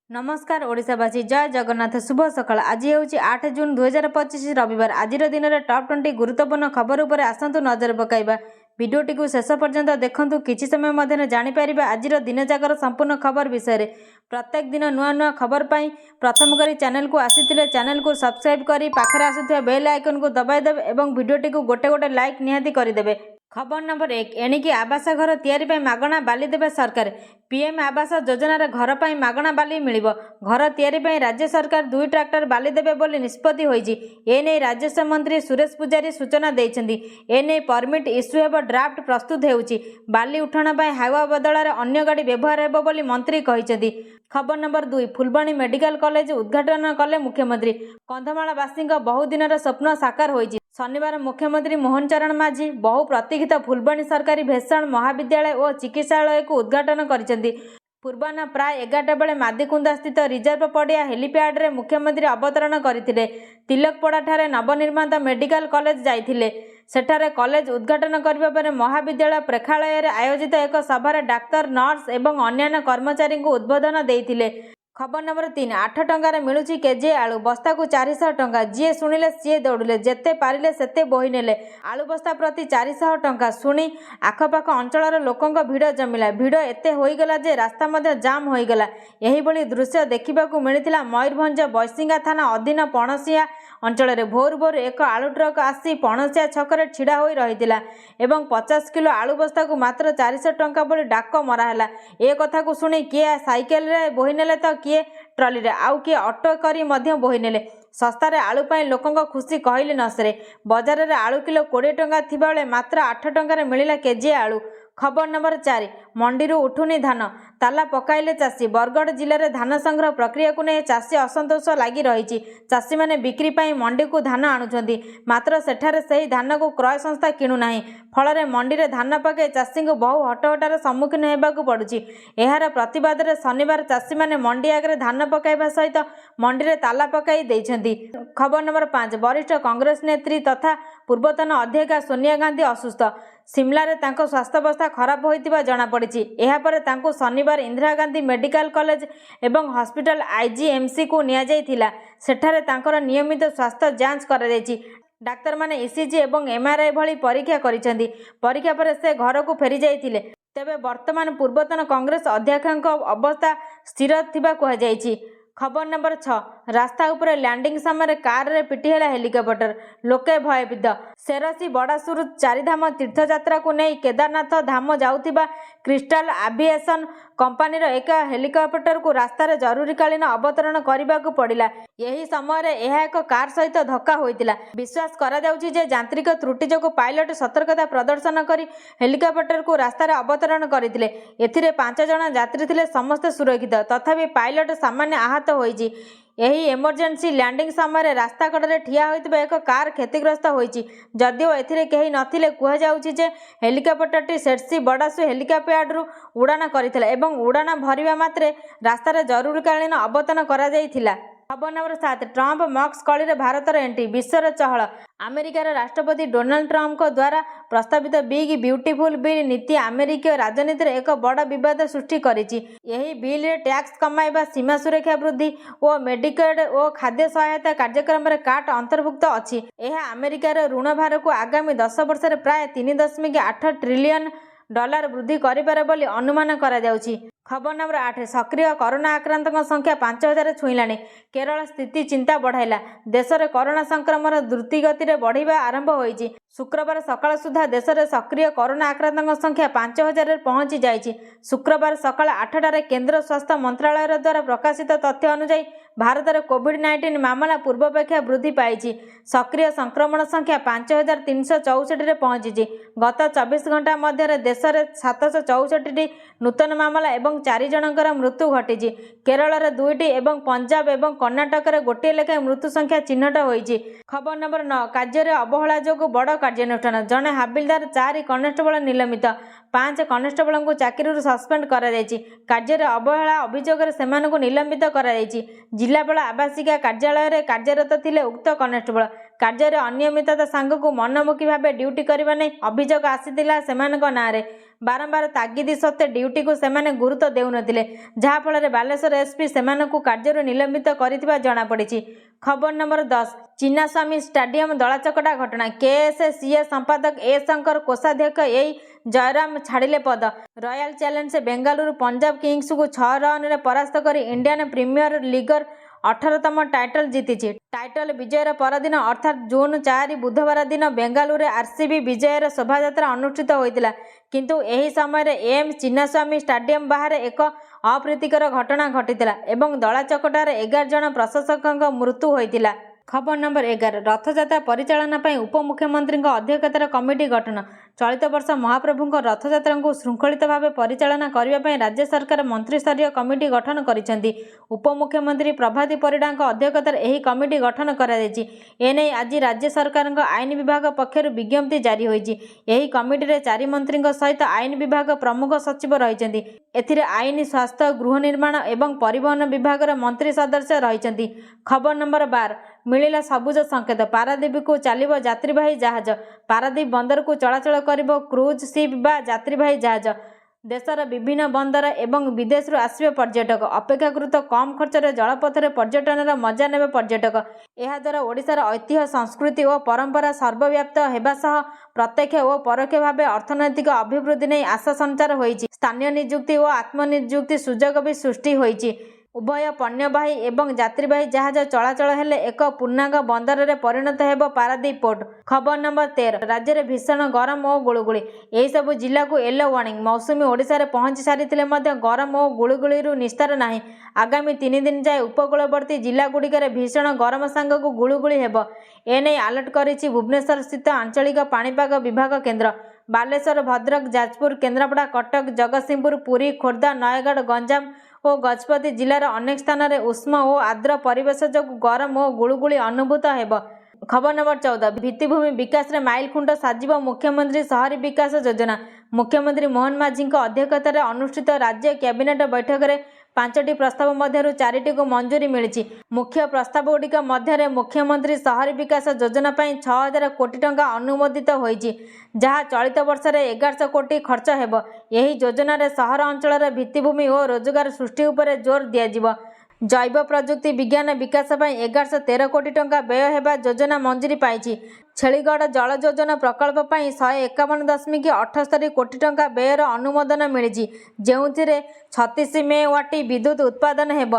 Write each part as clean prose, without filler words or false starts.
नमस्कार ओडिशावासी जय जगन्नाथ शुभ सकाळ। आज हूँ 8 जून 2025 रविवार। आज दिन में टॉप 20 गुरुत्वपूर्ण खबर उपर आसतु नजर पकाइबा। भिडियोटी को शेष पर्यंत देखंतु, किछि समय मध्य जानिपर आज दिन जाकर संपूर्ण खबर विषय। प्रत्येक दिन नुआ नुआ खबर पाई प्रथम करी चैनल को आसीथिले चैनल को सब्सक्राइब करी पाखरे आसुथिबा बेल आइकन को दबाई देबे एवं भिडियोटी को गोटे गोटे लाइक निहाती करिदेबे। खबर नंबर 1, एणिकी आवास घर तैयारी पाई मागणा बाली देबे सरकार। पीएम आवास योजनार घर पाई मागणा बाली मिलिबो। घर तैयारी पाई राज्य सरकार 2 ट्रैक्टर बाली देबे बोली निष्पत्ति होईछि। एने राज्य मंत्री सुरेश पुजारी सूचना दैछन्ति। एने परमिट इश्यू हेबो, ड्राफ्ट प्रस्तुत हेउछि। बाली उठाण पाई हाइवा बदलार अन्य गाड़ी व्यवहार हेबो बोली मंत्री कहिछन्ति। खबर नंबर 2, फुलबाणी मेडिकल कॉलेज उद्घाटन कले मुख्यमंत्री। कंधमालवासी बहुदिनर स्वप्न साकार होईछि। शनिवार मुख्यमंत्री मोहन चरण माझी बहु प्रतीक्षित फुलबाणी सरकारी भेषण महाविद्यालय और चिकित्सालय को उद्घाटन करिसेंति। पूर्वाह्न प्राय 11टा बेले मादिकुंदा स्थित रिजर्व पड़िया हेलीपैड रे मुख्यमंत्री अवतरण करथिले। तिलकपड़ा ठारे नवनिर्मित मेडिकल कॉलेज जाइथिले। सेठारे कॉलेज उद्घाटन करबा पर महाविद्यालय प्रेक्षालय रे आयोजित एक सभारे डाक्तर, नर्स एवं अन्य कर्मचारी को उद्बोधन देइथिले। खबर नंबर 3, 8 टंकार मिलुची केजे आलू बस्ता को 400 टंका। जी शुणिले सी दौड़िले, जेते पारिले सेते बोही नेले। आलू बस्ता प्रति 400 टंका शुणी आखपाख अंचल लोकों भिड़ जमिला। भिड़ एते होईगला जे रास्ता मध्य जाम होईगला। एही भली दृश्य देखिबाकू मिलिथिला मयूरभंज बैसिंगा थाना अधीन पणसिया अंचल। भोर भोर एक आलू ट्रक आसी पणसिया छकरे छिड़ा होई रहितिला एवं 50 किलो आलू बस्ता को मात्र 400 टंका बोली डाक मराहला। ए कथा को शुणी किए साइकेल रे बोही नेले तो किए ट्रॉली रे, आउ किए ऑटो करी मध्य बोही नेले। सस्तारे आलू पाई लोकों खुशी कहले न सरे। बजार रे आलू किलो 20 टंका थिबा बेले मात्र 8 टंका रे मिलिला केजी आलू। खबर नंबर 4, मंडी उठुनी धान ताला पकाइले चाषी। बरगढ़ जिले में धान संग्रह प्रक्रिया को नहीं चाषी असंतोष लगी रही। चाषी मैंने बिक्री पाई मंडी को धान आणुछंती, मात्र सेठारे सही धान को क्रय संस्था किणुना। फल मंडी में धान पकाई चाषी को बहु हटहटार सम्मुखीन होगाकू पड़ुछि। एहार प्रतिवाद में शनिवार चाषी मैंने मंडी आगे धान पकाइबा सहित मंडी में ताला पकाई देइछंती। खबर नंबर 5, वरिष्ठ कांग्रेस नेत्री तथा पूर्वतन अध्यक्षा सोनिया गांधी असुस्थ। सिमला रे तांको स्वास्थ्यावस्था खराब होइतिबा जणा पड़िछि। एहा परे तांको शनिवार इंदिरा गांधी मेडिकल कॉलेज एवं हॉस्पिटल आईजीएमसी को निया जाइथिला। सेठारे तांकर नियमित स्वास्थ्य जांच करा जाइछि। डाक्तर माने ईसीजी एवं एमआरआई भली परीक्षा करिसेंती। परीक्षा पर से घर को फेरी जाइथिले। तेबे वर्तमान पूर्वतन कांग्रेस अध्यक्षक अवस्था स्थिर थिबा कहा जाइछि। खबर नंबर 6, रास्ता उपरे लैंडिंग समय कार रे पिटी हेला हेलिकॉप्टर, लोके भयभीत। सेरसी बड़ासुर चारिधाम तीर्थयात्रा को नहीं केदारनाथ धाम जाउथिबा क्रिस्टाल एविएशन कंपनी एक हेलिकॉप्टर को रास्ता रे जरूरीकालीन अवतरण करने को पड़ा। यही समय यह एक कार सहित धक्का होइतिला। विश्वास करा जाउछि जे यांत्रिक त्रुटि जोगु पायलट सतर्कता प्रदर्शन करी हेलिकॉप्टर को रास्ता रे अवतरण करथिले। एथिरे 5 जण यात्री थिले, समस्त सुरक्षित, तथापि पायलट सामान्य आहत होइछि। यही इमरजेंसी लैंडिंग समय रास्ता कड़े ठिया होइतिबा एक कार क्षतिग्रस्त होइछि। जदिओ एथिरे केही नथिले, कुहा जाउछि जे हेलिकॉप्टरटी सेरसी बड़ासु हेलिकॉप्टर रु उड़ान करिथिला एवं उड़ान भरिबा मात्रे रास्ता रे जरूरीकालीन अवतरण करा जाइथिला। खबर नंबर 7, ट्रंप मक्स कली भारतर एंट्री, विश्वर चहल। अमेरिकार राष्ट्रपति डोनाल्ड ट्रंप द्वारा प्रस्तावित बिग ब्यूटीफुल बिल नीति अमेरिकीय राजनीति में एक बड़ विवाद सृष्टि करिछि। यही बिल रे टैक्स कमाइबा, सीमा सुरक्षा वृद्धि और मेडिकेड और खाद्य सहायता कार्यक्रम रे काट अंतर्भुक्त अछि। यह अमेरिकार ऋण भार को आगामी 10 वर्ष रे प्राय 3.8 ट्रिलियन डॉलर वृद्धि करिपारे बोली अनुमान करा जाउछि। खबर नंबर 8, सक्रिय कोरोना आक्रांतों संख्या 5000 छुईलाणी। केरल स्थिति चिंता बढ़ाइला। देश में कोरोना संक्रमण द्रुत गति में बढ़िबा आरंभ होइछि। शुक्रवार सकाळ सुधा देश में सक्रिय कोरोना आक्रांतों संख्या 5000 पहुंची जाइछि। शुक्रवार सकाळ 8टारे केंद्र स्वास्थ्य मंत्रालय द्वारा प्रकाशित तथ्य अनुसार भारत में कोविड-19 मामला पूर्वापेक्षा वृद्धि पाई। सक्रिय संक्रमण संख्या 5364 पहुंची। गत 24 घंटा मध्य देश में 764 नूतन मामला एवं 4 जनकर मृत्यु घटी। केरल में 2टी एवं पंजाब एवं कर्णाटक में गोटे लेखाएं मृत्यु संख्या चिन्हट होइछि। खबर नंबर 9, कार्य अवहेला जोगु बड़ कार्यानुष्ठान। जड़े हाबिलदार, 4 कनेस्टेबल निलंबित, 5 कनेस्टेबल को चाकरी सस्पेंड करा जायछि। कार्य अवहेला अभियोग से निलंबित करा जायछि। जिलापाल आवासिका कार्यालय रे कार्यरत थिले उक्त कनेस्टेबल। କାର୍ଯ୍ୟରେ ଅନିୟମିତତା ସାଙ୍ଗକୁ ମନମୁଖୀ ଭାବେ ଡ୍ୟୁଟି କରିବା ନେଇ ଅଭିଯୋଗ ଆସିଥିଲା ସେମାନଙ୍କ ନାଁରେ। ବାରମ୍ବାର ତାଗିଦ ସତ୍ତ୍ୱେ ଡ୍ୟୁଟିକୁ ସେମାନେ ଗୁରୁତ୍ୱ ଦେଉନଥିଲେ, ଯାହାଫଳରେ ବାଲେଶ୍ୱର ଏସ୍ପି ସେମାନଙ୍କୁ କାର୍ଯ୍ୟରୁ ନିଲମ୍ବିତ କରିଥିବା ଜଣାପଡ଼ିଛି। ଖବର ନମ୍ବର 10, ଚିନ୍ନାସ୍ୱାମୀ ଷ୍ଟାଡିୟମ ଦଳାଚକଟା ଘଟଣା। କେଏସ୍ସିଏ ସମ୍ପାଦକ ଏ ଶଙ୍କର, କୋଷାଧ୍ୟକ୍ଷ ଏଇ ଜୟରାମ ଛାଡ଼ିଲେ ପଦ। ରୟାଲ ଚ୍ୟାଲେଞ୍ଜର୍ସ ବେଙ୍ଗାଲୁରୁ ପଞ୍ଜାବ କିଙ୍ଗସକୁ 6 ରନରେ ପରାସ୍ତ କରି ଇଣ୍ଡିଆନ ପ୍ରିମିୟର ଲିଗର 18ତମ ଟାଇଟଲ ଜିତିଛି। ଟାଇଟଲ ବିଜୟର ପରଦିନ ଅର୍ଥାତ୍ ଜୁନ୍ 4 ବୁଧବାର ଦିନ ବେଙ୍ଗାଲୁରୁରେ ଆର୍ସିବି ବିଜୟର ଶୋଭାଯାତ୍ରା ଅନୁଷ୍ଠିତ ହୋଇଥିଲା। କିନ୍ତୁ ଏହି ସମୟରେ ଏମ୍ ଚିନ୍ନାସ୍ୱାମୀ ଷ୍ଟାଡିୟମ ବାହାରେ ଏକ ଅପ୍ରୀତିକର ଘଟଣା ଘଟିଥିଲା ଏବଂ ଦଳାଚକଟାରେ 11 ଜଣ ପ୍ରଶଂସକଙ୍କ ମୃତ୍ୟୁ ହୋଇଥିଲା। ଖବର ନମ୍ବର 11, ରଥଯାତ୍ରା ପରିଚାଳନା ପାଇଁ ଉପମୁଖ୍ୟମନ୍ତ୍ରୀଙ୍କ ଅଧ୍ୟକ୍ଷତାରେ କମିଟି ଗଠନ। ଚଳିତ ବର୍ଷ ମହାପ୍ରଭୁଙ୍କ ରଥଯାତ୍ରାକୁ ଶୃଙ୍ଖଳିତ ଭାବେ ପରିଚାଳନା କରିବା ପାଇଁ ରାଜ୍ୟ ସରକାର ମନ୍ତ୍ରିସ୍ତରୀୟ କମିଟି ଗଠନ କରିଛନ୍ତି। ଉପମୁଖ୍ୟମନ୍ତ୍ରୀ ପ୍ରଭାତୀ ପରିଡ଼ାଙ୍କ ଅଧ୍ୟକ୍ଷତାରେ ଏହି କମିଟି ଗଠନ କରାଯାଇଛି। ଏନେଇ ଆଜି ରାଜ୍ୟ ସରକାରଙ୍କ ଆଇନ ବିଭାଗ ପକ୍ଷରୁ ବିଜ୍ଞପ୍ତି ଜାରି ହୋଇଛି। ଏହି କମିଟିରେ 4 ମନ୍ତ୍ରୀଙ୍କ ସହିତ ଆଇନ ବିଭାଗ ପ୍ରମୁଖ ସଚିବ ରହିଛନ୍ତି। ଏଥିରେ ଆଇନ, ସ୍ୱାସ୍ଥ୍ୟ, ଗୃହ ନିର୍ମାଣ ଏବଂ ପରିବହନ ବିଭାଗର ମନ୍ତ୍ରୀ ସଦସ୍ୟ ରହିଛନ୍ତି। ଖବର ନମ୍ବର 12, ମିଳିଲା ସବୁଜ ସଂକେତ। ପାରାଦୀପକୁ ଚାଲିବ ଯାତ୍ରୀବାହୀ ଜାହାଜ। ପାରାଦୀପ ବନ୍ଦରକୁ ଚଳାଚଳ କରିବ କ୍ରୁଜ୍ ସିପ୍ ବା ଯାତ୍ରୀବାହୀ ଜାହାଜ। ଦେଶର ବିଭିନ୍ନ ବନ୍ଦର ଏବଂ ବିଦେଶରୁ ଆସିବେ ପର୍ଯ୍ୟଟକ। ଅପେକ୍ଷାକୃତ କମ୍ ଖର୍ଚ୍ଚରେ ଜଳପଥରେ ପର୍ଯ୍ୟଟନର ମଜା ନେବେ ପର୍ଯ୍ୟଟକ। ଏହାଦ୍ୱାରା ଓଡ଼ିଶାର ଐତିହ୍ୟ, ସଂସ୍କୃତି ଓ ପରମ୍ପରା ସର୍ବବ୍ୟାପ୍ତ ହେବା ସହ ପ୍ରତ୍ୟକ୍ଷ ଓ ପରୋକ୍ଷ ଭାବେ ଅର୍ଥନୈତିକ ଅଭିବୃଦ୍ଧି ନେଇ ଆଶା ସଞ୍ଚାର ହୋଇଛି। ସ୍ଥାନୀୟ ନିଯୁକ୍ତି ଓ ଆତ୍ମନିଯୁକ୍ତି ସୁଯୋଗ ବି ସୃଷ୍ଟି ହୋଇଛି। ଉଭୟ ପଣ୍ୟବାହୀ ଏବଂ ଯାତ୍ରୀବାହୀ ଜାହାଜ ଚଳାଚଳ ହେଲେ ଏକ ପୂର୍ଣ୍ଣାଙ୍ଗ ବନ୍ଦରରେ ପରିଣତ ହେବ ପାରାଦୀପ ପୋର୍ଟ। ଖବର ନମ୍ବର 13, ରାଜ୍ୟରେ ଭୀଷଣ ଗରମ ଓ ଗୁଳୁଗୁଳି। ଏହିସବୁ ଜିଲ୍ଲାକୁ ୟେଲୋ ୱାର୍ଣ୍ଣିଂ। ମୌସୁମୀ ଓଡ଼ିଶାରେ ପହଞ୍ଚି ସାରିଥିଲେ ମଧ୍ୟ ଗରମ ଓ ଗୁଳୁଗୁଳିରୁ ନିସ୍ତାର ନାହିଁ। ଆଗାମୀ 3 ଦିନ ଯାଏ ଉପକୂଳବର୍ତ୍ତୀ ଜିଲ୍ଲାଗୁଡ଼ିକରେ ଭୀଷଣ ଗରମ ସାଙ୍ଗକୁ ଗୁଳୁଗୁଳି ହେବ। ଏନେଇ ଆଲର୍ଟ କରିଛି ଭୁବନେଶ୍ୱର ସ୍ଥିତ ଆଞ୍ଚଳିକ ପାଣିପାଗ ବିଭାଗ କେନ୍ଦ୍ର। ବାଲେଶ୍ୱର, ଭଦ୍ରକ, ଯାଜପୁର, କେନ୍ଦ୍ରାପଡ଼ା, କଟକ, ଜଗତସିଂହପୁର, ପୁରୀ, ଖୋର୍ଦ୍ଧା, ନୟାଗଡ଼, ଗଞ୍ଜାମ ଓ ଗଜପତି ଜିଲ୍ଲାର ଅନେକ ସ୍ଥାନରେ ଉଷ୍ମ ଓ ଆର୍ଦ୍ର ପରିବେଶ ଯୋଗୁଁ ଗରମ ଓ ଗୁଳୁଗୁଳି ଅନୁଭୂତ ହେବ। ଖବର ନମ୍ବର 14, ଭିତ୍ତିଭୂମି ବିକାଶରେ ମାଇଲଖୁଣ୍ଟ ସାଜିବ ମୁଖ୍ୟମନ୍ତ୍ରୀ ସହରୀ ବିକାଶ ଯୋଜନା। ମୁଖ୍ୟମନ୍ତ୍ରୀ ମୋହନ ମାଝୀଙ୍କ ଅଧ୍ୟକ୍ଷତାରେ ଅନୁଷ୍ଠିତ ରାଜ୍ୟ କ୍ୟାବିନେଟ ବୈଠକରେ 5ଟି ପ୍ରସ୍ତାବ ମଧ୍ୟରୁ 4ଟିକୁ ମଞ୍ଜୁରୀ ମିଳିଛି। ମୁଖ୍ୟ ପ୍ରସ୍ତାବଗୁଡ଼ିକ ମଧ୍ୟରେ ମୁଖ୍ୟମନ୍ତ୍ରୀ ସହରୀ ବିକାଶ ଯୋଜନା ପାଇଁ 6,000 କୋଟି ଟଙ୍କା ଅନୁମୋଦିତ ହୋଇଛି, ଯାହା ଚଳିତ ବର୍ଷରେ 1100 କୋଟି ଖର୍ଚ୍ଚ ହେବ। ଏହି ଯୋଜନାରେ ସହର ଅଞ୍ଚଳର ଭିତ୍ତିଭୂମି ଓ ରୋଜଗାର ସୃଷ୍ଟି ଉପରେ ଜୋର ଦିଆଯିବ। ଜୈବ ପ୍ରଯୁକ୍ତି ବିଜ୍ଞାନ ବିକାଶ ପାଇଁ 1113 କୋଟି ଟଙ୍କା ବ୍ୟୟ ହେବା ଯୋଜନା ମଞ୍ଜୁରୀ ପାଇଛି। ଛେଳିଗଡ଼ ଜଳ ଯୋଜନା ପ୍ରକଳ୍ପ ପାଇଁ 151.78 କୋଟି ଟଙ୍କା ବ୍ୟୟର ଅନୁମୋଦନ ମିଳିଛି, ଯେଉଁଥିରେ 36 ମେଗାୱାଟ ବିଦ୍ୟୁତ୍ ଉତ୍ପାଦନ ହେବ।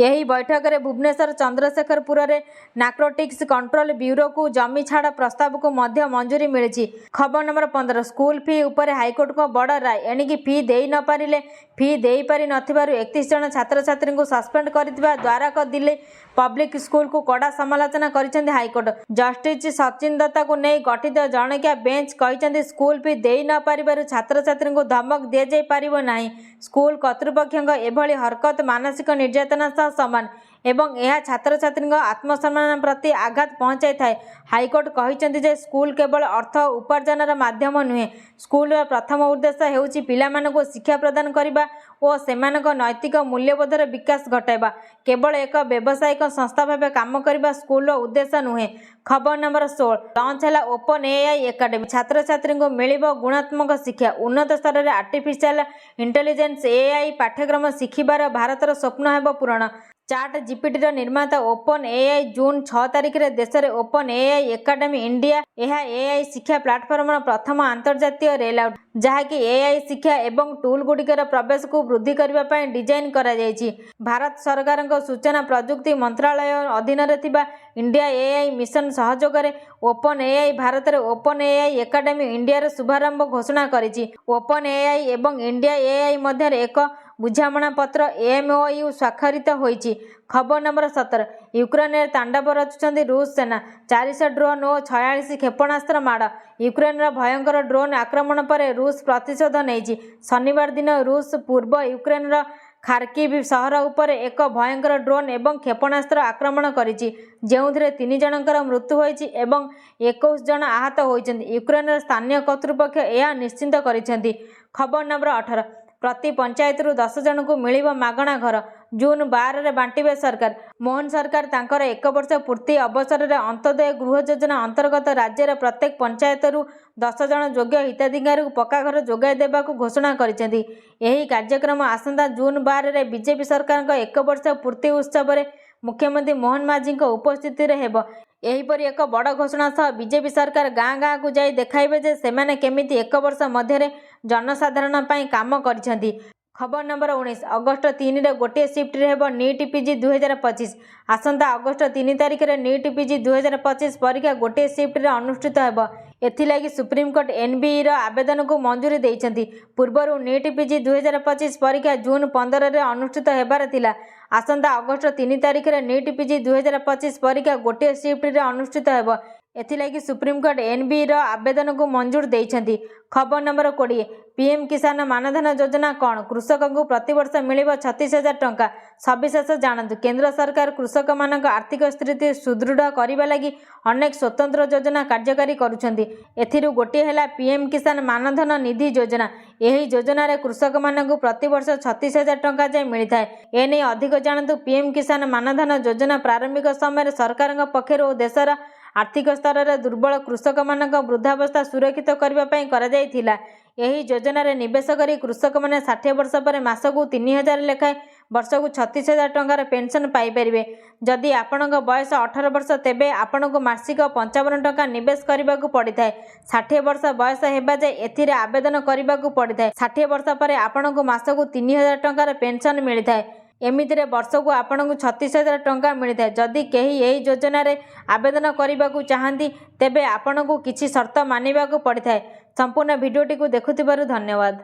ଏହି ବୈଠକରେ ଭୁବନେଶ୍ୱର ଚନ୍ଦ୍ରଶେଖରପୁରରେ ନାର୍କୋଟିକ୍ସ କଣ୍ଟ୍ରୋଲ ବ୍ୟୁରୋକୁ ଜମି ଛାଡ଼ ପ୍ରସ୍ତାବକୁ ମଧ୍ୟ ମଞ୍ଜୁରୀ ମିଳିଛି। ଖବର ନମ୍ବର 15, ସ୍କୁଲ ଫି ଉପରେ ହାଇକୋର୍ଟଙ୍କ ବଡ଼ ରାୟ। ଏଣିକି ଫି ଦେଇ ନ ପାରିଲେ ଫି ଦେଇପାରି ନଥିବାରୁ 31 ଜଣ ଛାତ୍ରଛାତ୍ରୀଙ୍କୁ ସସ୍ପେଣ୍ଡ କରିଥିବା ଦ୍ୱାରକା ଦିଲ୍ଲୀ ପବ୍ଲିକ ସ୍କୁଲକୁ କଡ଼ା ସମାଲୋଚନା କରିଛନ୍ତି ହାଇକୋର୍ଟ। ଜଷ୍ଟିସ ସଚିନ ଦତ୍ତାଙ୍କୁ ନେଇ ଗଠିତ ଜଣିକିଆ ବେଞ୍ଚ କହିଛନ୍ତି, ସ୍କୁଲ ଫି ଦେଇ ନ ପାରିବାରୁ ଛାତ୍ରଛାତ୍ରୀଙ୍କୁ ଧମକ ଦିଆଯାଇ ପାରିବ ନାହିଁ। ସ୍କୁଲ କର୍ତ୍ତୃପକ୍ଷଙ୍କ ଏଭଳି ହରକତ ମାନସିକ ନିର୍ଯାତନା ସହ ସମାନ ଏବଂ ଏହା ଛାତ୍ରଛାତ୍ରୀଙ୍କ ଆତ୍ମସମ୍ମାନ ପ୍ରତି ଆଘାତ ପହଞ୍ଚାଇଥାଏ। ହାଇକୋର୍ଟ କହିଛନ୍ତି ଯେ ସ୍କୁଲ କେବଳ ଅର୍ଥ ଉପାର୍ଜନର ମାଧ୍ୟମ ନୁହେଁ। ସ୍କୁଲର ପ୍ରଥମ ଉଦ୍ଦେଶ୍ୟ ହେଉଛି ପିଲାମାନଙ୍କୁ ଶିକ୍ଷା ପ୍ରଦାନ କରିବା ଓ ସେମାନଙ୍କ ନୈତିକ ମୂଲ୍ୟବୋଧର ବିକାଶ ଘଟାଇବା। କେବଳ ଏକ ବ୍ୟବସାୟିକ ସଂସ୍ଥା ଭାବେ କାମ କରିବା ସ୍କୁଲର ଉଦ୍ଦେଶ୍ୟ ନୁହେଁ। ଖବର ନମ୍ବର 16, ଲଞ୍ଚ ହେଲା ଓପନ୍ ଏଆଇ ଏକାଡେମୀ। ଛାତ୍ରଛାତ୍ରୀଙ୍କୁ ମିଳିବ ଗୁଣାତ୍ମକ ଶିକ୍ଷା। ଉନ୍ନତ ସ୍ତରରେ ଆର୍ଟିଫିସିଆଲ ଇଣ୍ଟେଲିଜେନ୍ସ ଏଆଇ ପାଠ୍ୟକ୍ରମ ଶିଖିବାର ଭାରତର ସ୍ୱପ୍ନ ହେବ ପୂରଣ। ଚାଟ୍ ଜିପିଟିର ନିର୍ମାତା ଓପନ୍ ଏଆଇ ଜୁନ୍ 6 ତାରିଖରେ ଦେଶରେ ଓପନ୍ ଏଆଇ ଏକାଡେମୀ ଇଣ୍ଡିଆ, ଏହା ଏଆଇ ଶିକ୍ଷା ପ୍ଲାଟଫର୍ମର ପ୍ରଥମ ଆନ୍ତର୍ଜାତୀୟ ରୋଲ୍ଆଉଟ୍, ଯାହାକି ଏଆଇ ଶିକ୍ଷା ଏବଂ ଟୁଲ୍ଗୁଡ଼ିକର ପ୍ରବେଶକୁ ବୃଦ୍ଧି କରିବା ପାଇଁ ଡିଜାଇନ କରାଯାଇଛି। ଭାରତ ସରକାରଙ୍କ ସୂଚନା ପ୍ରଯୁକ୍ତି ମନ୍ତ୍ରଣାଳୟ ଅଧୀନରେ ଥିବା ଇଣ୍ଡିଆ ଏଆଇ ମିଶନ ସହଯୋଗରେ ଓପନ୍ ଏଆଇ ଭାରତରେ ଓପନ୍ ଏଆଇ ଏକାଡେମୀ ଇଣ୍ଡିଆର ଶୁଭାରମ୍ଭ ଘୋଷଣା କରିଛି। ଓପନ୍ ଏଆଇ ଏବଂ ଇଣ୍ଡିଆ ଏଆଇ ମଧ୍ୟରେ ଏକ ବୁଝାମଣାପତ୍ର MOU ସ୍ୱାକ୍ଷରିତ ହୋଇଛି। ଖବର ନମ୍ବର 17, ୟୁକ୍ରେନରେ ତାଣ୍ଡବ ରଚୁଛନ୍ତି ରୁଷ ସେନା। 400 ଡ୍ରୋନ୍ ଓ 46 କ୍ଷେପଣାସ୍ତ୍ର ମାଡ଼। ୟୁକ୍ରେନର ଭୟଙ୍କର ଡ୍ରୋନ୍ ଆକ୍ରମଣ ପରେ ରୁଷ ପ୍ରତିଶୋଧ ନେଇଛି। ଶନିବାର ଦିନ ରୁଷ ପୂର୍ବ ୟୁକ୍ରେନର ଖାର୍କିଭ୍ ସହର ଉପରେ ଏକ ଭୟଙ୍କର ଡ୍ରୋନ୍ ଏବଂ କ୍ଷେପଣାସ୍ତ୍ର ଆକ୍ରମଣ କରିଛି, ଯେଉଁଥିରେ 3 ଜଣଙ୍କର ମୃତ୍ୟୁ ହୋଇଛି ଏବଂ 21 ଜଣ ଆହତ ହୋଇଛନ୍ତି। ୟୁକ୍ରେନର ସ୍ଥାନୀୟ କର୍ତ୍ତୃପକ୍ଷ ଏହା ନିଶ୍ଚିତ କରିଛନ୍ତି। ଖବର ନମ୍ବର 18, प्रति पंचायतरू 10 जन को मिलिब मागणा घर। जून 12 रे बांटिबे सरकार। मोहन सरकार तांकर 1 वर्ष पूर्ति अवसर में अंत्योदय गृह योजना अंतर्गत राज्यर प्रत्येक पंचायतरू 10 जन योग्य हिताधिकारी को पक्का घर जोगाई देबाकू घोषणा करिसेंती। एही कार्यक्रम आसंता जून 12 रे बीजेपी सरकार 1 वर्ष पूर्ति उत्सव में मुख्यमंत्री मोहन माझी उपस्थित हेब। एहीपरि एक बड़ घोषणा सह बीजेपी सरकार गाँ गाँ को जाई देखाइबे जे सेमाने केमिति 1 वर्ष मध्य जनसाधारण पई काम करिसेंती। खबर नंबर 19 अगस्ट 3 रे गोटे शिफ्ट रे हेब नीट पीजी 2025। आसंता अगस्ट 3 तारिख रे नीट पीजी 2025 परीक्षा गोटे शिफ्ट रे अनुष्ठित हेब। एथिलागि सुप्रीमकोर्ट एनबीई रो आवेदन को मंजूरी देइछंती। पूर्वरु नीट पीजी 2025 परीक्षा जून 15 रे अनुष्ठित हेबार थिला। आसंता अगस्ट 3 तारिख रे नीट पीजी 2025 परीक्षा गोटे शिफ्ट रे अनुष्ठित हेब। एथिलागि सुप्रीमकोर्ट एनबीई रो आवेदन को मंजूर देइछंती। खबर नंबर 20 पीएम किसान मानधन योजना कौन? कृषक को प्रतिवर्ष मिलिब 36,000 टंका। सविशेष जानतु। केंद्र सरकार कृषक मानक आर्थिक स्थिति सुदृढ़ करने लगी अनेक स्वतंत्र योजना कार्यकारी करुछंती। एथिरु गोटे हैला पीएम किसान मानधन निधि योजना। यही योजना रे कृषक मानक प्रतिवर्ष 36,000 टंका जाय मिलता है। एने अधिक जानतु। पीएम किसान मानधन योजना प्रारंभिक समय सरकार पक्षर देशर आर्थिक स्तर में दुर्बल कृषक मानक वृद्धावस्था सुरक्षित करने करा जायथिला। यही योजना रे निवेश करी कृषक माने 60 वर्ष पर मासकू 3,000 लेखाएं वर्षकू 36,000 टंकार पेंशन पाई परिबे। जदि आपणक बयस 18 वर्ष तेबे आपणकू मासिक 55 टंका निवेश करबाकू पड़िथाय। 60 वर्ष बयस हेबा जे एथिरे आवेदन करबाकू पड़िथाय। 60 वर्ष पर आपणकू मासकू 3,000 टंकार पेंशन मिलिथाय। एमितिरे वर्षकू आपणकू 36,000 टंका मिलिथाय। जदि केही एही योजना रे आवेदन करबाकू चाहंती तेबे आपणकू किछि शर्त मानिबाकू पड़िथाय। संपूर्ण भिडियोटी को देखुथिबारु धन्यवाद।